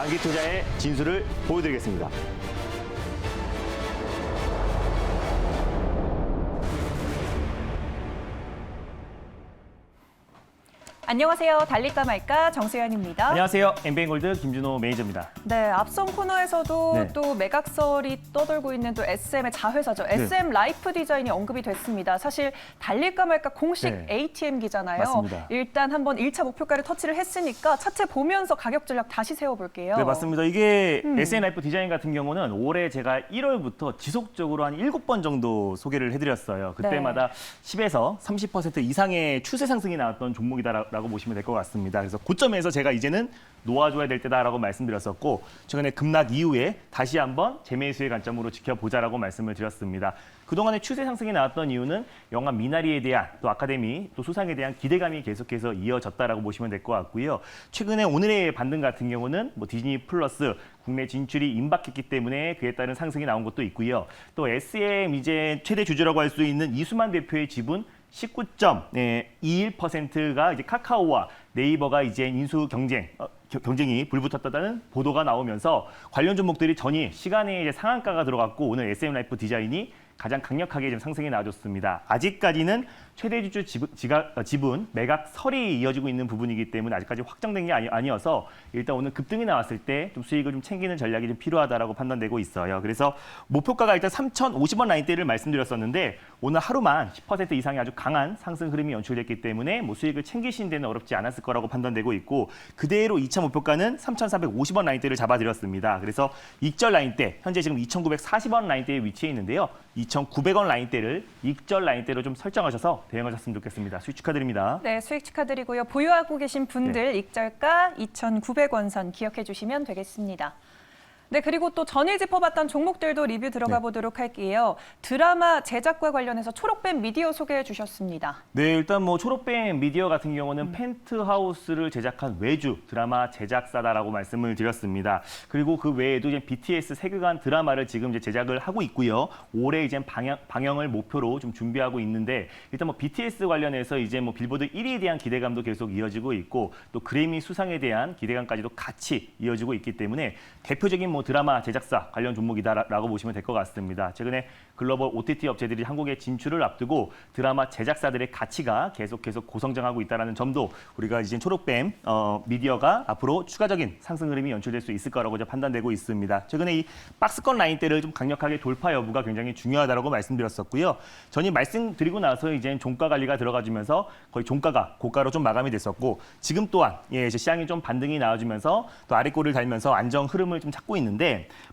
장기 투자의 진수를 보여드리겠습니다. 안녕하세요. 달릴까 말까 정수연입니다. 안녕하세요. 엠비엔골드 김준호 매니저입니다. 네, 앞선 코너에서도 네. 또 매각설이 떠돌고 있는 또 SM의 자회사죠. SM 라이프 디자인이 언급이 됐습니다. 사실 달릴까 말까 공식 네. ATM기잖아요. 맞습니다. 일단 한번 1차 목표가를 터치를 했으니까 차트 보면서 가격 전략 다시 세워볼게요. 네, 맞습니다. 이게 SM 라이프 디자인 같은 경우는 올해 제가 1월부터 지속적으로 한 7번 정도 소개를 해드렸어요. 그때마다 10에서 30% 이상의 추세 상승이 나왔던 종목이다라고 보시면 될 것 같습니다. 그래서 고점에서 제가 이제는 놓아줘야 될 때다라고 말씀드렸었고, 최근에 급락 이후에 다시 한번 재매수의 관점으로 지켜보자라고 말씀을 드렸습니다. 그동안의 추세 상승이 나왔던 이유는 영화 미나리에 대한 또 아카데미 또 수상에 대한 기대감이 계속해서 이어졌다라고 보시면 될 것 같고요. 최근에 오늘의 반등 같은 경우는 뭐 디즈니 플러스 국내 진출이 임박했기 때문에 그에 따른 상승이 나온 것도 있고요. 또 SM 이제 최대 주주라고 할 수 있는 이수만 대표의 지분 19.21%가 이제 카카오와 네이버가 이제 인수 경쟁이 불붙었다는 보도가 나오면서 관련 종목들이 전일 시간에 이제 상한가가 들어갔고 오늘 SM 라이프 디자인이 가장 강력하게 좀 상승이 나와줬습니다. 아직까지는 최대 주주 지분 매각설이 이어지고 있는 부분이기 때문에 아직까지 확정된 게 아니어서 일단 오늘 급등이 나왔을 때 좀 수익을 좀 챙기는 전략이 좀 필요하다라고 판단되고 있어요. 그래서 목표가가 일단 3,050원 라인대를 말씀드렸었는데 오늘 하루만 10% 이상의 아주 강한 상승 흐름이 연출됐기 때문에 뭐 수익을 챙기시는 데는 어렵지 않았을 거라고 판단되고 있고 그대로 2차 목표가는 3,450원 라인대를 잡아드렸습니다. 그래서 익절 라인대 현재 지금 2,940원 라인대에 위치해 있는데요. 2,900원 라인대를 익절 라인대로 좀 설정하셔서 대응하셨으면 좋겠습니다. 수익 축하드립니다. 네, 수익 축하드리고요. 보유하고 계신 분들 익절가 2,900원 선 기억해 주시면 되겠습니다. 네, 그리고 또 전일 짚어봤던 종목들도 리뷰 들어가 보도록 할게요. 드라마 제작과 관련해서 초록뱀 미디어 소개해 주셨습니다. 네, 일단 뭐 초록뱀 미디어 같은 경우는 펜트하우스를 제작한 외주 드라마 제작사다라고 말씀을 드렸습니다. 그리고 그 외에도 이제 BTS 세계관 드라마를 지금 이제 제작을 하고 있고요. 올해 이제 방영을 목표로 좀 준비하고 있는데 일단 뭐 BTS 관련해서 이제 뭐 빌보드 1위에 대한 기대감도 계속 이어지고 있고 또 그래미 수상에 대한 기대감까지도 같이 이어지고 있기 때문에 대표적인 뭐 드라마 제작사 관련 종목이다라고 보시면 될 것 같습니다. 최근에 글로벌 OTT 업체들이 한국에 진출을 앞두고 드라마 제작사들의 가치가 계속해서 고성장하고 있다는 점도 우리가 이제 초록뱀 미디어가 앞으로 추가적인 상승 흐름이 연출될 수 있을 거라고 판단되고 있습니다. 최근에 이 박스권 라인대를 좀 강력하게 돌파 여부가 굉장히 중요하다고 말씀드렸었고요. 전이 말씀드리고 나서 이제 종가 관리가 들어가주면서 거의 종가가 고가로 좀 마감이 됐었고 지금 또한 시장이 좀 반등이 나와주면서 또 아래꼬리를 달면서 안정 흐름을 좀 찾고 있는데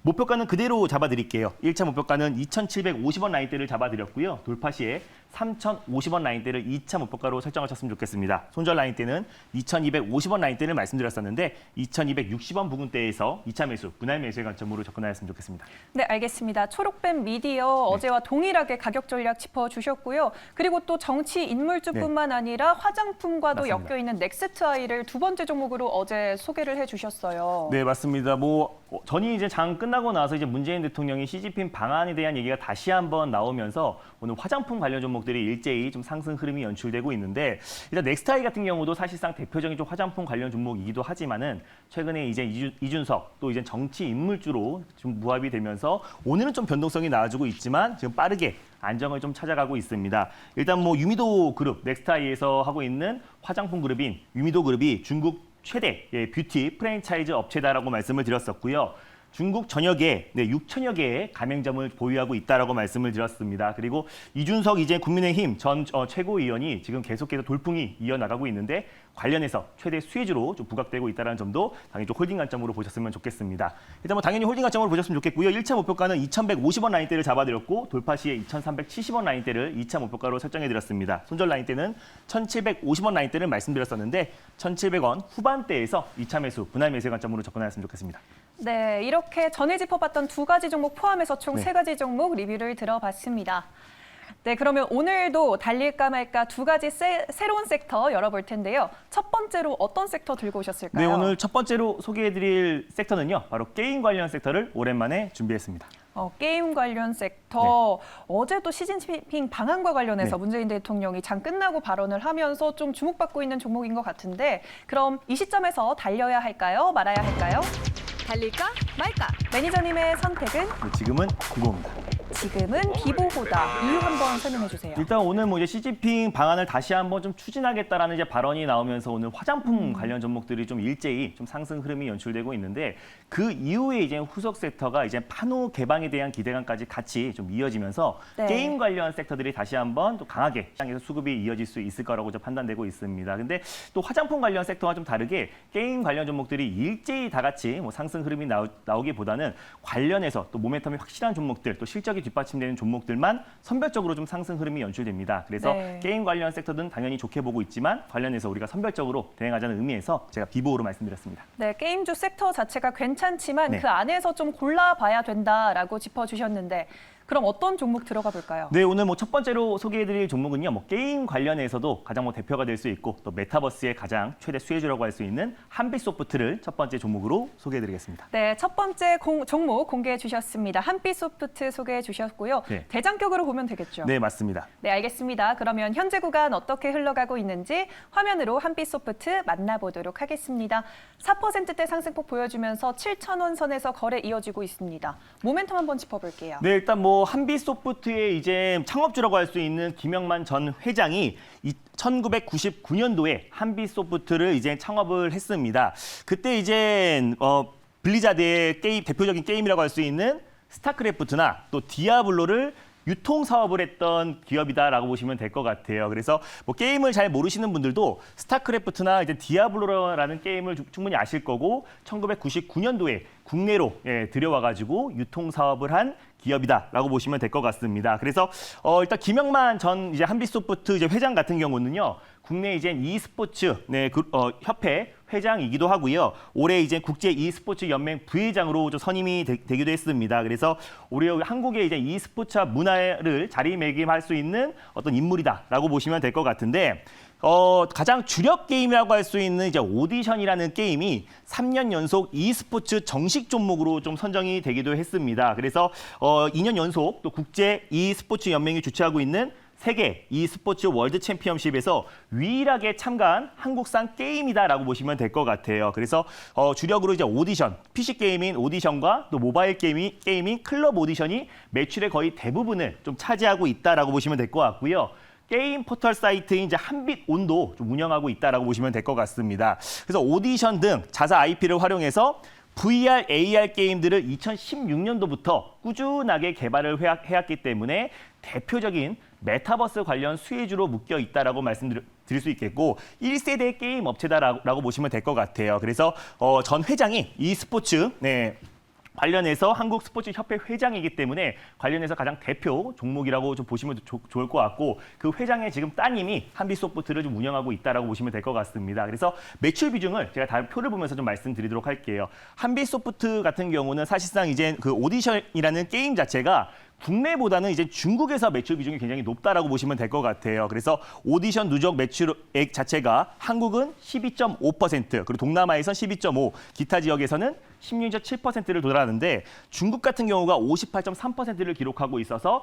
목표가는 그대로 잡아드릴게요. 1차 목표가는 2,750원 라인대를 잡아드렸고요. 돌파 시에 3,050원 라인대를 2차 목표가로 설정하셨으면 좋겠습니다. 손절 라인대는 2,250원 라인대를 말씀드렸었는데 2,260원 부근대에서 2차 매수, 분할 매수의 관점으로 접근하였으면 좋겠습니다. 네, 알겠습니다. 초록뱀 미디어 어제와 동일하게 가격 전략 짚어주셨고요. 그리고 또 정치 인물주뿐만 아니라 화장품과도 맞습니다. 엮여있는 넥스트아이를 두 번째 종목으로 어제 소개를 해주셨어요. 네, 맞습니다. 뭐 전이 이제 장 끝나고 나서 이제 문재인 대통령이 시진핑 방안에 대한 얘기가 다시 한번 나오면서 오늘 화장품 관련 종목들이 일제히 좀 상승 흐름이 연출되고 있는데 일단 넥스타이 같은 경우도 사실상 대표적인 좀 화장품 관련 종목이기도 하지만은 최근에 이제 이준석 또 이제 정치 인물주로 좀 무합이 되면서 오늘은 좀 변동성이 나와주고 있지만 지금 빠르게 안정을 좀 찾아가고 있습니다. 일단 뭐 유미도 그룹 넥스타이에서 하고 있는 화장품 그룹인 유미도 그룹이 중국 최대 뷰티 프랜차이즈 업체다라고 말씀을 드렸었고요. 중국 전역에 6천여 개의 가맹점을 보유하고 있다라고 말씀을 드렸습니다. 그리고 이준석 이제 국민의힘 전 최고위원이 지금 계속해서 돌풍이 이어나가고 있는데 관련해서 최대 수혜주로 좀 부각되고 있다는 점도 당연히 좀 홀딩 관점으로 보셨으면 좋겠습니다. 일단 뭐 당연히 홀딩 관점으로 보셨으면 좋겠고요. 1차 목표가는 2,150원 라인대를 잡아드렸고 돌파 시에 2,370원 라인대를 2차 목표가로 설정해드렸습니다. 손절 라인대는 1,750원 라인대를 말씀드렸었는데 1,700원 후반대에서 2차 매수, 분할 매수의 관점으로 접근하였으면 좋겠습니다. 네, 이렇게 전에 짚어봤던 두 가지 종목 포함해서 총 세 가지 종목 리뷰를 들어봤습니다. 네, 그러면 오늘도 달릴까 말까 두 가지 새로운 섹터 열어볼 텐데요. 첫 번째로 어떤 섹터 들고 오셨을까요? 네, 오늘 첫 번째로 소개해드릴 섹터는요. 바로 게임 관련 섹터를 오랜만에 준비했습니다. 게임 관련 섹터, 어제도 시진핑 방한과 관련해서 문재인 대통령이 장 끝나고 발언을 하면서 좀 주목받고 있는 종목인 것 같은데 그럼 이 시점에서 달려야 할까요? 말아야 할까요? 달릴까 말까? 매니저님의 선택은 지금은 비보입니다. 지금은 비보호다. 이유 한번 설명해 주세요. 일단 오늘 뭐 이제 시진핑 방안을 다시 한번 좀 추진하겠다라는 이제 발언이 나오면서 오늘 화장품 관련 종목들이 좀 일제히 좀 상승 흐름이 연출되고 있는데 그 이후에 이제 후속 섹터가 이제 판호 개방에 대한 기대감까지 같이 좀 이어지면서 네. 게임 관련 섹터들이 다시 한번 또 강하게 시장에서 수급이 이어질 수 있을 거라고 좀 판단되고 있습니다. 근데 또 화장품 관련 섹터와 좀 다르게 게임 관련 종목들이 일제히 다 같이 뭐 상승 흐름이 나오기보다는 관련해서 또 모멘텀이 확실한 종목들 또 실적이 뒷받침되는 종목들만 선별적으로 좀 상승 흐름이 연출됩니다. 그래서 네. 게임 관련 섹터는 당연히 좋게 보고 있지만 관련해서 우리가 선별적으로 대응하자는 의미에서 제가 비보호로 말씀드렸습니다. 네, 게임주 섹터 자체가 괜찮지만 네. 그 안에서 좀 골라봐야 된다라고 짚어주셨는데 그럼 어떤 종목 들어가 볼까요? 네, 오늘 뭐 첫 번째로 소개해드릴 종목은요, 뭐 게임 관련해서도 가장 뭐 대표가 될 수 있고 또 메타버스의 가장 최대 수혜주라고 할 수 있는 한빛소프트를 첫 번째 종목으로 소개해드리겠습니다. 네, 첫 번째 종목 공개해 주셨습니다. 한빛소프트 소개해 주셨고요. 네. 대장격으로 보면 되겠죠? 네, 맞습니다. 네, 알겠습니다. 그러면 현재 구간 어떻게 흘러가고 있는지 화면으로 한빛소프트 만나보도록 하겠습니다. 4%대 상승폭 보여주면서 7,000원 선에서 거래 이어지고 있습니다. 모멘텀 한번 짚어볼게요. 네, 일단 뭐 한빛소프트의 이제 창업주라고 할 수 있는 김영만 전 회장이 1999년도에 한빛소프트를 이제 창업을 했습니다. 그때 이제 블리자드의 게임 대표적인 게임이라고 할 수 있는 스타크래프트나 또 디아블로를 유통 사업을 했던 기업이다라고 보시면 될 것 같아요. 그래서 뭐 게임을 잘 모르시는 분들도 스타크래프트나 이제 디아블로라는 게임을 충분히 아실 거고 1999년도에 국내로 들여와가지고 유통 사업을 한 기업이다라고 보시면 될 것 같습니다. 그래서 일단 김영만 전 이제 한빛소프트 이제 회장 같은 경우는요, 국내 이제 e스포츠 협회 회장이기도 하고요. 올해 이제 국제 e스포츠 연맹 부회장으로 좀 선임이 되기도 했습니다. 그래서 우리 한국의 이제 e스포츠 문화를 자리매김할 수 있는 어떤 인물이다라고 보시면 될 것 같은데. 가장 주력 게임이라고 할 수 있는 이제 오디션이라는 게임이 3년 연속 e스포츠 정식 종목으로 좀 선정이 되기도 했습니다. 그래서 2년 연속 또 국제 e스포츠 연맹이 주최하고 있는 세계 e스포츠 월드 챔피언십에서 유일하게 참가한 한국산 게임이다라고 보시면 될 것 같아요. 그래서 주력으로 이제 오디션, PC 게임인 오디션과 또 모바일 게임인 클럽 오디션이 매출의 거의 대부분을 좀 차지하고 있다라고 보시면 될 것 같고요. 게임 포털 사이트인 이제 한빛온도 좀 운영하고 있다라고 보시면 될 것 같습니다. 그래서 오디션 등 자사 IP를 활용해서 VR, AR 게임들을 2016년도부터 꾸준하게 개발을 해왔기 때문에 대표적인 메타버스 관련 수혜주로 묶여 있다라고 말씀드릴 수 있겠고 1세대 게임 업체다라고 보시면 될 것 같아요. 그래서 전 회장이 e스포츠 관련해서 한국 스포츠 협회 회장이기 때문에 관련해서 가장 대표 종목이라고 좀 보시면 좋을 것 같고 그 회장의 지금 따님이 한빛소프트를 좀 운영하고 있다라고 보시면 될 것 같습니다. 그래서 매출 비중을 제가 다음 표를 보면서 좀 말씀드리도록 할게요. 한빛소프트 같은 경우는 사실상 이제 그 오디션이라는 게임 자체가 국내보다는 이제 중국에서 매출 비중이 굉장히 높다라고 보시면 될 것 같아요. 그래서 오디션 누적 매출액 자체가 한국은 12.5%, 그리고 동남아에선 12.5%, 기타 지역에서는 16.7%를 도달하는데 중국 같은 경우가 58.3%를 기록하고 있어서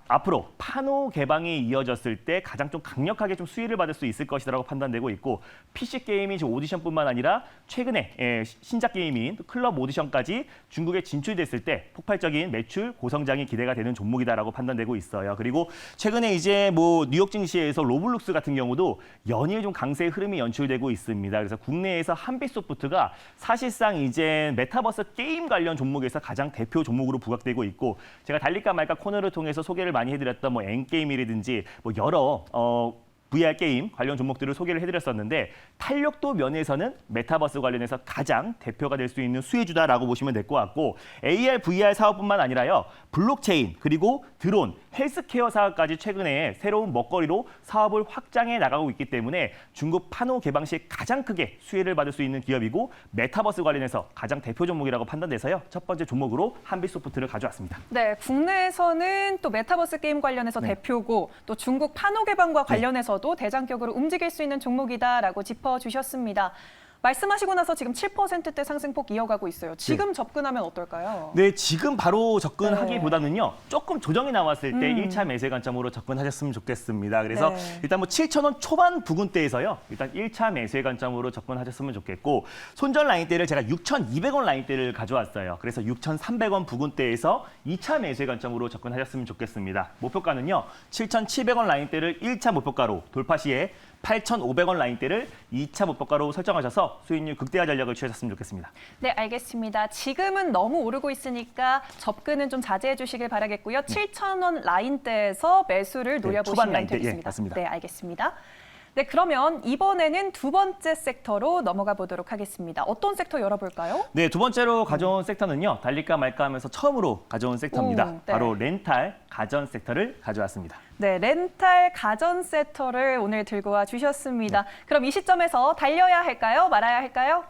앞으로 판호 개방이 이어졌을 때 가장 좀 강력하게 좀 수혜를 받을 수 있을 것이라고 판단되고 있고 PC 게임인 오디션뿐만 아니라 최근에 신작 게임인 클럽 오디션까지 중국에 진출됐을 때 폭발적인 매출 고성장이 기대가 되는 종목이다라고 판단되고 있어요. 그리고 최근에 이제 뭐 뉴욕 증시에서 로블록스 같은 경우도 연일 좀 강세의 흐름이 연출되고 있습니다. 그래서 국내에서 한빛소프트가 사실상 이제 메타버스 게임 관련 종목에서 가장 대표 종목으로 부각되고 있고 제가 달릴까 말까 코너를 통해서 소개를 많이 해드렸던 뭐 N게임이라든지 뭐 여러 VR 게임 관련 종목들을 소개를 해드렸었는데 탄력도 면에서는 메타버스 관련해서 가장 대표가 될 수 있는 수혜주다라고 보시면 될 것 같고 AR, VR 사업뿐만 아니라요. 블록체인 그리고 드론, 헬스케어 사업까지 최근에 새로운 먹거리로 사업을 확장해 나가고 있기 때문에 중국 판호 개방 시 가장 크게 수혜를 받을 수 있는 기업이고 메타버스 관련해서 가장 대표 종목이라고 판단돼서요. 첫 번째 종목으로 한빛소프트를 가져왔습니다. 네, 국내에서는 또 메타버스 게임 관련해서 대표고 또 중국 판호 개방과 관련해서도 대장격으로 움직일 수 있는 종목이다라고 짚어주셨습니다. 말씀하시고 나서 지금 7%대 상승폭 이어가고 있어요. 지금 접근하면 어떨까요? 네, 지금 바로 접근하기보다는요. 조금 조정이 나왔을 때 1차 매수의 관점으로 접근하셨으면 좋겠습니다. 그래서 네. 일단 뭐 7,000원 초반 부근대에서요. 일단 1차 매수의 관점으로 접근하셨으면 좋겠고 손절 라인대를 제가 6,200원 라인대를 가져왔어요. 그래서 6,300원 부근대에서 2차 매수의 관점으로 접근하셨으면 좋겠습니다. 목표가는요. 7,700원 라인대를 1차 목표가로 돌파 시에 8,500원 라인대를 2차 목표가로 설정하셔서 수익률 극대화 전략을 취하셨으면 좋겠습니다. 네, 알겠습니다. 지금은 너무 오르고 있으니까 접근은 좀 자제해 주시길 바라겠고요. 7,000원 라인대에서 매수를 초반 노려보시면 라인대, 되겠습니다. 맞습니다. 네, 알겠습니다. 네, 그러면 이번에는 두 번째 섹터로 넘어가 보도록 하겠습니다. 어떤 섹터 열어볼까요? 네, 두 번째로 가져온 섹터는요. 달릴까 말까 하면서 처음으로 가져온 섹터입니다. 네. 바로 렌탈 가전 섹터를 가져왔습니다. 네, 렌탈 가전 섹터를 오늘 들고 와 주셨습니다. 그럼 이 시점에서 달려야 할까요? 말아야 할까요?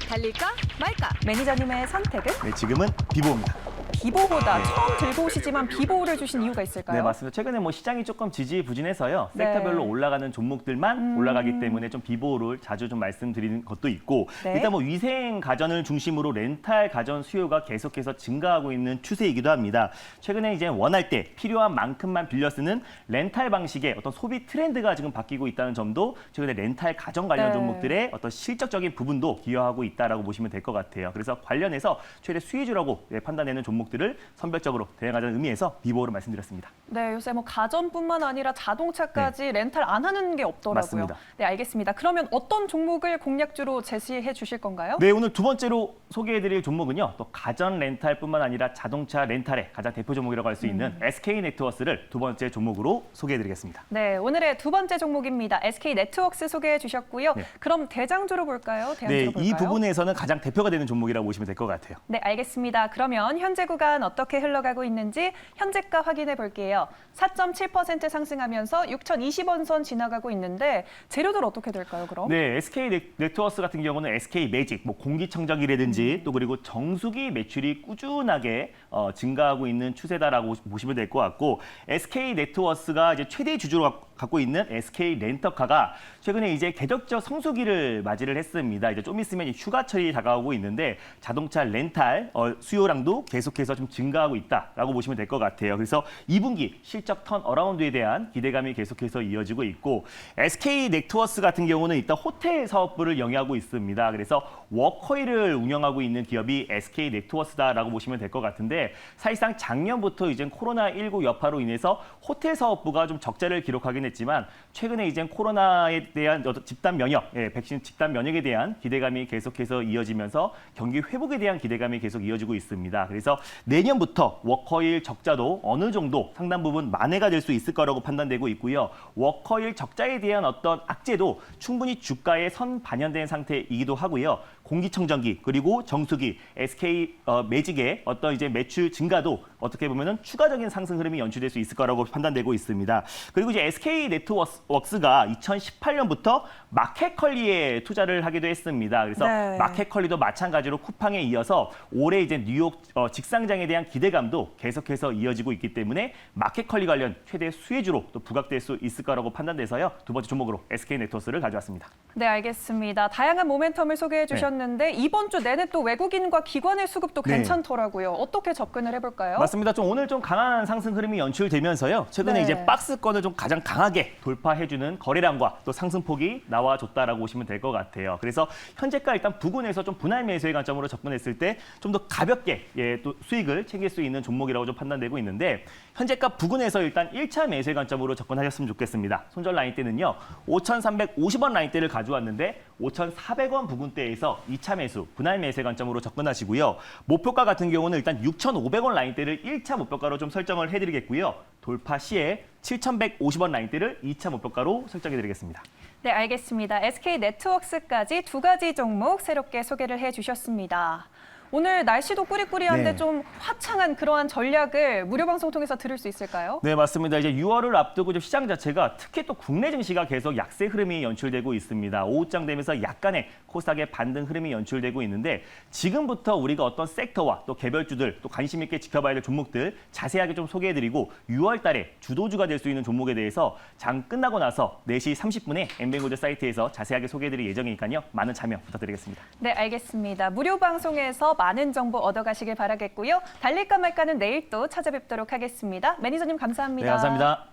달릴까 말까? 매니저님의 선택은 네, 지금은 비보입니다. 비보보다 처음 들고 오시지만 비보를 주신 이유가 있을까요? 네, 맞습니다. 최근에 뭐 시장이 조금 지지부진해서요. 네. 섹터별로 올라가는 종목들만 올라가기 때문에 좀 비보를 자주 좀 말씀드리는 것도 있고 네. 일단 뭐 위생 가전을 중심으로 렌탈 가전 수요가 계속해서 증가하고 있는 추세이기도 합니다. 최근에 이제 원할 때 필요한 만큼만 빌려 쓰는 렌탈 방식의 어떤 소비 트렌드가 지금 바뀌고 있다는 점도 최근에 렌탈 가전 관련 네. 종목들의 어떤 실적적인 부분도 기여하고 있다라고 보시면 될 것 같아요. 그래서 관련해서 최대 수혜주라고 판단되는 종목들을 선별적으로 대응하자는 의미에서 비보로 말씀드렸습니다. 네, 요새 뭐 가전뿐만 아니라 자동차까지 렌탈 안 하는 게 없더라고요. 맞습니다. 네, 알겠습니다. 그러면 어떤 종목을 공략주로 제시해 주실 건가요? 네, 오늘 두 번째로 소개해드릴 종목은요. 또 가전 렌탈뿐만 아니라 자동차 렌탈의 가장 대표 종목이라고 할 수 있는 SK네트워스를 두 번째 종목으로 소개해드리겠습니다. 네, 오늘의 두 번째 종목입니다. SK네트워크스 소개해 주셨고요. 네. 그럼 대장주로 볼까요? 대안주로 네, 볼까요? 이 부분에서는 가장 대표가 되는 종목이라고 보시면 될 것 같아요. 네, 알겠습니다. 그러면 현재 구간 어떻게 흘러가고 있는지 현재가 확인해 볼게요. 4.7% 상승하면서 6,020원 선 지나가고 있는데 재료들 어떻게 될까요, 그럼? 네, SK네트워스 같은 경우는 SK매직, 뭐 공기청정기라든지 또 그리고 정수기 매출이 꾸준하게 증가하고 있는 추세다라고 보시면 될 것 같고 SK네트워스가 이제 최대 주주로 갖고 있는 SK렌터카가 최근에 이제 계적적 성수기를 맞이를 했습니다. 이제 좀 있으면 휴가철이 다가오고 있는데 자동차 렌탈 수요량도 계속해서 좀 증가하고 있다라고 보시면 될 것 같아요. 그래서 2분기 실적 턴 어라운드에 대한 기대감이 계속해서 이어지고 있고 SK네트워스 같은 경우는 일단 호텔 사업부를 영위하고 있습니다. 그래서 워커힐을 운영하고 있는 기업이 SK네트워스다라고 보시면 될 것 같은데 사실상 작년부터 이제 코로나19 여파로 인해서 호텔 사업부가 좀 적자를 기록하긴 했지만 최근에 이제 코로나에 대한 집단 면역, 백신 집단 면역에 대한 기대감이 계속해서 이어지면서 경기 회복에 대한 기대감이 계속 이어지고 있습니다. 그래서 내년부터 워커힐 적자도 어느 정도 상당 부분 만회가 될 수 있을 거라고 판단되고 있고요. 워커힐 적자에 대한 어떤 악재도 충분히 주가에 선 반영된 상태이기도 하고요. 공기청정기 그리고 정수기, SK 매직의 어떤 이제 매출 증가도 어떻게 보면은 추가적인 상승 흐름이 연출될 수 있을 거라고 판단되고 있습니다. 그리고 이제 SK네트워크스가 2018년부터 마켓컬리에 투자를 하기도 했습니다. 그래서 네. 마켓컬리도 마찬가지로 쿠팡에 이어서 올해 이제 뉴욕 직상장에 대한 기대감도 계속해서 이어지고 있기 때문에 마켓컬리 관련 최대 수혜주로 또 부각될 수 있을 거라고 판단돼서요. 두 번째 종목으로 SK네트워스를 가져왔습니다. 네, 알겠습니다. 다양한 모멘텀을 소개해 주셨는데 이번 주 내내 또 외국인과 기관의 수급도 네. 괜찮더라고요. 어떻게 접근을 해볼까요? 맞습니다. 좀 오늘 좀 강한 상승 흐름이 연출되면서요. 최근에 네. 이제 박스권을 좀 가장 강하게 돌파해주는 거래량과 또 상승폭이 나와줬다라고 보시면 될 것 같아요. 그래서 현재가 일단 부근에서 좀 분할 매수의 관점으로 접근했을 때 좀 더 가볍게 또 수익을 챙길 수 있는 종목이라고 좀 판단되고 있는데 현재가 부근에서 일단 1차 매수의 관점으로 접근하셨으면 좋겠습니다. 손절 라인대는요. 5,350원 라인대를 가져왔는데 5,400원 부근대에서 2차 매수, 분할 매수의 관점으로 접근하시고요. 목표가 같은 경우는 일단 6,500원 라인대를 1차 목표가로 좀 설정을 해드리겠고요. 돌파 시에 7,150원 라인대를 2차 목표가로 설정해드리겠습니다. 네, 알겠습니다. SK네트워크스까지 두 가지 종목 새롭게 소개를 해주셨습니다. 오늘 날씨도 꾸리꾸리한데 네. 좀 화창한 그러한 전략을 무료 방송 통해서 들을 수 있을까요? 네, 맞습니다. 이제 6월을 앞두고 좀 시장 자체가 특히 또 국내 증시가 계속 약세 흐름이 연출되고 있습니다. 오후장 되면서 약간의 코스닥의 반등 흐름이 연출되고 있는데 지금부터 우리가 어떤 섹터와 또 개별주들 또 관심 있게 지켜봐야 될 종목들 자세하게 좀 소개해드리고 6월 달에 주도주가 될 수 있는 종목에 대해서 장 끝나고 나서 4시 30분에 엠뱅고드 사이트에서 자세하게 소개해드릴 예정이니까요. 많은 참여 부탁드리겠습니다. 네, 알겠습니다. 무료 방송에서 많은 정보 얻어가시길 바라겠고요. 달릴까 말까는 내일 또 찾아뵙도록 하겠습니다. 매니저님 감사합니다. 네, 감사합니다.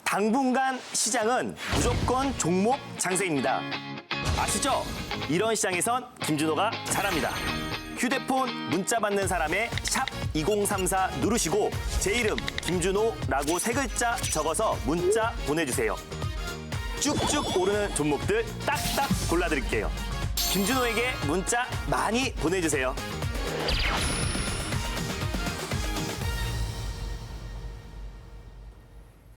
당분간 시장은 무조건 종목 장세입니다. 아시죠? 이런 시장에선 김준호가 잘합니다. 휴대폰 문자 받는 사람의 샵 2034 누르시고 제 이름 김준호라고 3글자 적어서 문자 보내주세요. 쭉쭉 오르는 종목들 딱딱 골라드릴게요. 김준호에게 문자 많이 보내주세요.